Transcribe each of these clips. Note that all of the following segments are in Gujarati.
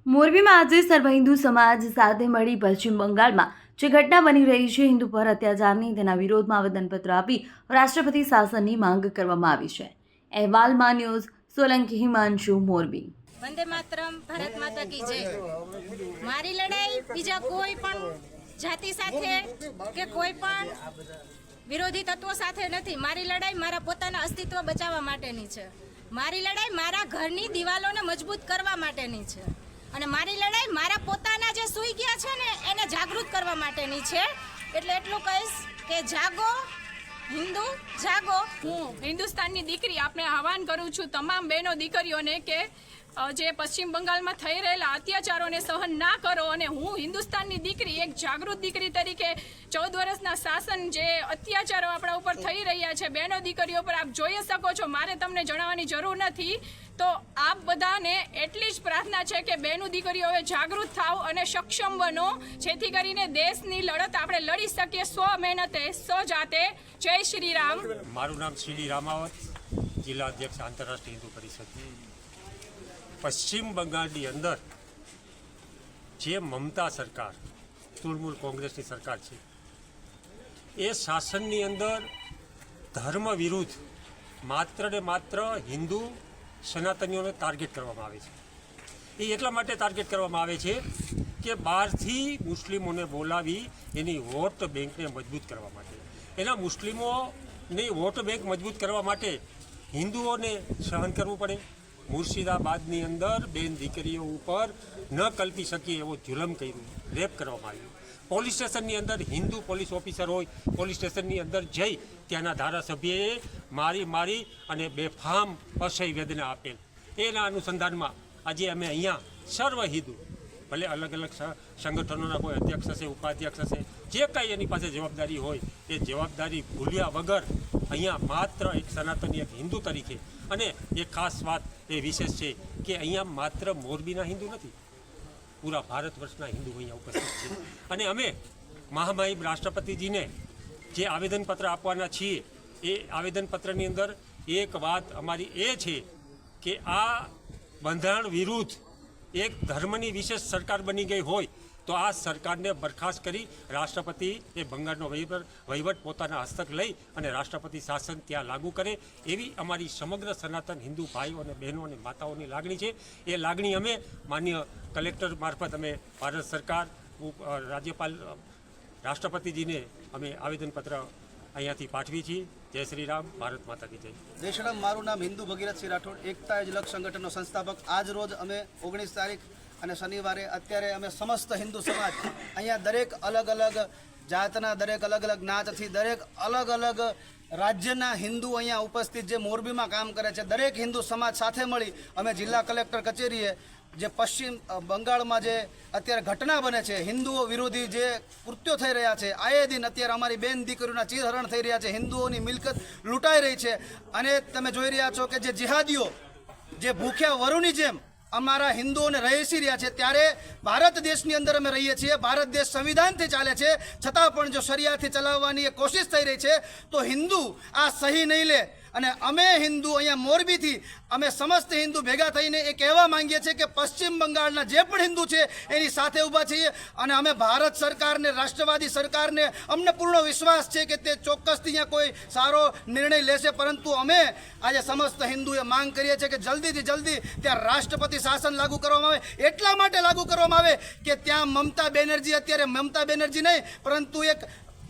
મોરબીમાં આજે સર્વ હિન્દુ સમાજ સાથે મળી પશ્ચિમ બંગાળમાં જે ઘટના બની રહી છે હિન્દુ પર અત્યાચારની તેના વિરોધમાં આવેદનપત્ર આપી રાષ્ટ્રપતિ શાસનની માંગ કરવામાં આવી છે। અહેવાલમાં ન્યૂઝ સોલંકી હિમાંશુ મોરબી। વંદે માતરમ, ભારત માતા કી જય। મારી લડાઈ બીજા કોઈ પણ જાતિ સાથે કે કોઈ પણ વિરોધી તત્વો સાથે નથી। મારી લડાઈ મારા પોતાના અસ્તિત્વ બચાવવા માટેની છે। મારી લડાઈ મારા ઘરની દિવાલોને મજબૂત કરવા માટેની છે અને મારી લડાઈ મારા પોતાના જે સૂઈ ગયા છે ને એને જાગૃત કરવા માટેની છે। એટલે એટલું કહીશ કે જાગો હિન્દુ જાગો। હું હિન્દુસ્તાનની દીકરી આપણે આહવાન કરું છું તમામ બહેનો દીકરીઓને કે જે પશ્ચિમ બંગાળમાં થઈ રહેલા અત્યાચારોને સહન ના કરો અને હું હિન્દુસ્તાનની દીકરી એક જાગૃત દીકરી તરીકે 14 વર્ષના શાસન જે અત્યાચારો આપણા ઉપર થઈ રહ્યા છે બહેનો દીકરીઓ પર આપ જોઈ શકો છો। મારે તમને જણાવવાની જરૂર નથી। તો આપ બધાને એટલી જ પ્રાર્થના છે કે બહેનો દીકરીઓ હવે જાગૃત થાવ અને સક્ષમ બનો જેથી કરીને દેશની લડત આપણે લડી શકીએ સ્વ મહેનતે સ્વ જાતે। જય શ્રી રામ। મારું નામ શ્રી રામાવત, જિલ્લા અધ્યક્ષ આંતરરાષ્ટ્રીય હિન્દુ પરિષદ। પશ્ચિમ બંગાળની અંદર જે મમતા સરકાર તૃણમૂલ કોંગ્રેસની સરકાર છે એ શાસનની અંદર ધર્મ વિરુદ્ધ માત્ર ને માત્ર હિન્દુ સનાતનીઓને ટાર્ગેટ કરવામાં આવે છે। એ એટલા માટે ટાર્ગેટ કરવામાં આવે છે કે બહારથી મુસ્લિમોને બોલાવી એની વોટ બેંકને મજબૂત કરવા માટે, એના મુસ્લિમોની વોટ બેંક મજબૂત કરવા માટે હિન્દુઓને સહન કરવું પડે। મુર્શિદાબાદની અંદર બેન દીકરીઓ ઉપર ન કલ્પી શકીએ એવો જુલમ કર્યું, રેપ કરવામાં આવ્યું। પોલીસ સ્ટેશનની અંદર હિન્દુ પોલીસ ઓફિસર હોય, પોલીસ સ્ટેશનની અંદર જઈ ત્યાંના ધારાસભ્યએ મારી અને બેફામ અસહ્ય વેદના આપેલ। એના અનુસંધાનમાં આજે અમે અહીંયા સર્વ હિન્દુ, ભલે અલગ અલગ સંગઠનોના કોઈ અધ્યક્ષ હશે, ઉપાધ્યક્ષ હશે, જે કાંઈ એની પાસે જવાબદારી હોય એ જવાબદારી ભૂલ્યા વગર અહીંયા માત્ર એક સનાતની એક હિન્દુ તરીકે, અને એક ખાસ વાત એ વિશેષ છે કે અહીંયા માત્ર મોરબીના હિન્દુ નથી, પૂરા ભારત વર્ષના હિન્દુ અહીંયા ઉપસ્થિત છે। અને અમે મહામહિમ રાષ્ટ્રપતિજીને જે આવેદનપત્ર આપવાના છીએ એ આવેદનપત્રની અંદર એક વાત અમારી એ છે કે આ બંધારણ વિરુદ્ધ એક ધર્મની વિશેષ સરકાર બની ગઈ હોય તો આ સરકારને બરખાસ્ત કરી રાષ્ટ્રપતિ એ બંગાળનો વહીવટ પોતાના હસ્તક લઈ અને રાષ્ટ્રપતિ શાસન ત્યાં લાગુ કરે એવી અમારી સમગ્ર સનાતન હિન્દુ ભાઈઓ અને બહેનો અને માતાઓની લાગણી છે। એ લાગણી અમે માન્ય કલેક્ટર મારફત અમે ભારત સરકાર, રાજ્યપાલ, રાષ્ટ્રપતિજીને અમે આવેદનપત્ર અહીંયાથી પાઠવી છીએ। જય શ્રી રામ, ભારત માતા કી જય। દેશરામ, મારું નામ હિન્દુ ભગીરથસિંહ રાઠોડ, એકતા જ લક્ષ સંગઠનનો સંસ્થાપક। આજ રોજ અમે 19 તારીખ અને શનિવારે અત્યારે અમે સમસ્ત હિન્દુ સમાજ અહીંયા દરેક અલગ અલગ જાતના, દરેક અલગ અલગ જ્ઞાતથી, દરેક અલગ અલગ રાજ્યના હિન્દુ અહીંયા ઉપસ્થિત જે મોરબીમાં કામ કરે છે દરેક હિન્દુ સમાજ સાથે મળી અમે જિલ્લા કલેક્ટર કચેરીએ જે પશ્ચિમ બંગાળમાં જે અત્યારે ઘટના બને છે, હિન્દુઓ વિરોધી જે કૃત્યો થઈ રહ્યા છે, આયે દિન અત્યારે અમારી બેન દીકરીઓના ચીરહરણ થઈ રહ્યા છે, હિન્દુઓની મિલકત લૂંટાઈ રહી છે। અને તમે જોઈ રહ્યા છો કે જે જિહાદીઓ જે ભૂખ્યા વરુની જેમ અમારા હિન્દુઓને રહેસી રહ્યા છે, ત્યારે ભારત દેશની અંદર અમે રહીએ છીએ। ભારત દેશ સંવિધાનથી ચાલે છે, છતાં પણ જો શરિયાથી ચલાવવાની એ કોશિશ થઈ રહી છે તો હિન્દુ આ સહી નહીં લે। અને અમે હિન્દુ અહીંયા મોરબીથી અમે સમસ્ત હિન્દુ ભેગા થઈને એ કહેવા માંગીએ છીએ કે પશ્ચિમ બંગાળના જે પણ હિન્દુ છે એની સાથે ઊભા છીએ। અને અમે ભારત સરકારને, રાષ્ટ્રવાદી સરકારને અમને પૂર્ણ વિશ્વાસ છે કે તે ચોક્કસથી અહીંયા કોઈ સારો નિર્ણય લેશે, પરંતુ અમે આજે સમસ્ત હિન્દુએ માંગ કરીએ છીએ કે જલ્દીથી જલ્દી ત્યાં રાષ્ટ્રપતિ શાસન લાગુ કરવામાં આવે। એટલા માટે લાગુ કરવામાં આવે કે ત્યાં મમતા બેનર્જી, અત્યારે મમતા બેનર્જી નહીં પરંતુ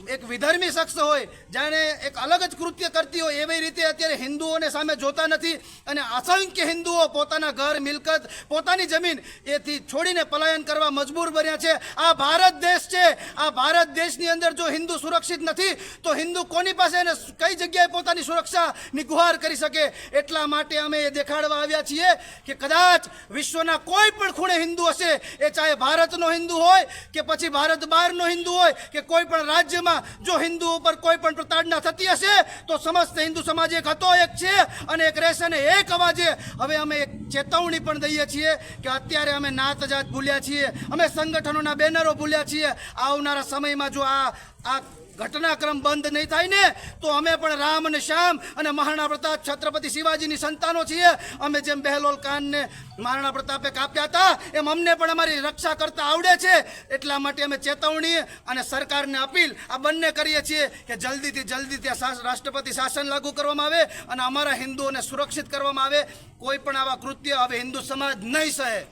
એક વિધર્મી શખ્સ હોય, જાણે એક અલગ જ કૃત્ય કરતી હોય એવી રીતે અત્યારે હિન્દુઓને સામે જોતા નથી અને અસંખ્ય હિન્દુઓ પોતાના ઘર, મિલકત, પોતાની જમીન એથી છોડીને પલાયન કરવા મજબૂર બન્યા છે। આ ભારત દેશ છે, આ ભારત દેશની અંદર જો હિન્દુ સુરક્ષિત નથી તો હિન્દુ કોની પાસે અને કઈ જગ્યાએ પોતાની સુરક્ષાની ગુહાર કરી શકે? એટલા માટે અમે એ દેખાડવા આવ્યા છીએ કે કદાચ વિશ્વના કોઈ પણ ખૂણે હિન્દુ હશે, એ ચાહે ભારતનો હિન્દુ હોય કે પછી ભારત બહારનો હિન્દુ હોય કે કોઈ પણ રાજ્યમાં જો હિન્દુ ઉપર કોઈ પણ પ્રતાડના થતી હશે તો સમસ્ત હિન્દુ સમાજ એક હતો, એક છે અને એક રહેશે। અને એક અવાજે હવે અમે એક ચેતવણી પણ દઈએ છીએ કે અત્યારે અમે નાત જાત ભૂલ્યા છીએ, અમે સંગઠનોના બેનરો ભૂલ્યા છીએ। આવનારા સમયમાં જો આ ઘટનાક્રમ બંધ નહીં થાય ને તો અમે પણ રામ અને શ્યામ અને મહારાણા પ્રતાપ છત્રપતિ શિવાજીની સંતાનો છીએ. અમે જેમ બહેલોલ ખાનને મહારાણા પ્રતાપે કાપ્યા હતા એમ અમને પણ અમારી રક્ષા કરતા આવડે છે. એટલા માટે અમે ચેતવણી અને સરકારને અપીલ આ બંને કરીએ છીએ કે જલ્દીથી જલ્દી ત્યાં રાષ્ટ્રપતિ શાસન લાગુ કરવામાં આવે અને અમારા હિન્દુઓને સુરક્ષિત કરવામાં આવે. કોઈ પણ આવા કૃત્ય હવે હિન્દુ સમાજ નહીં સહે.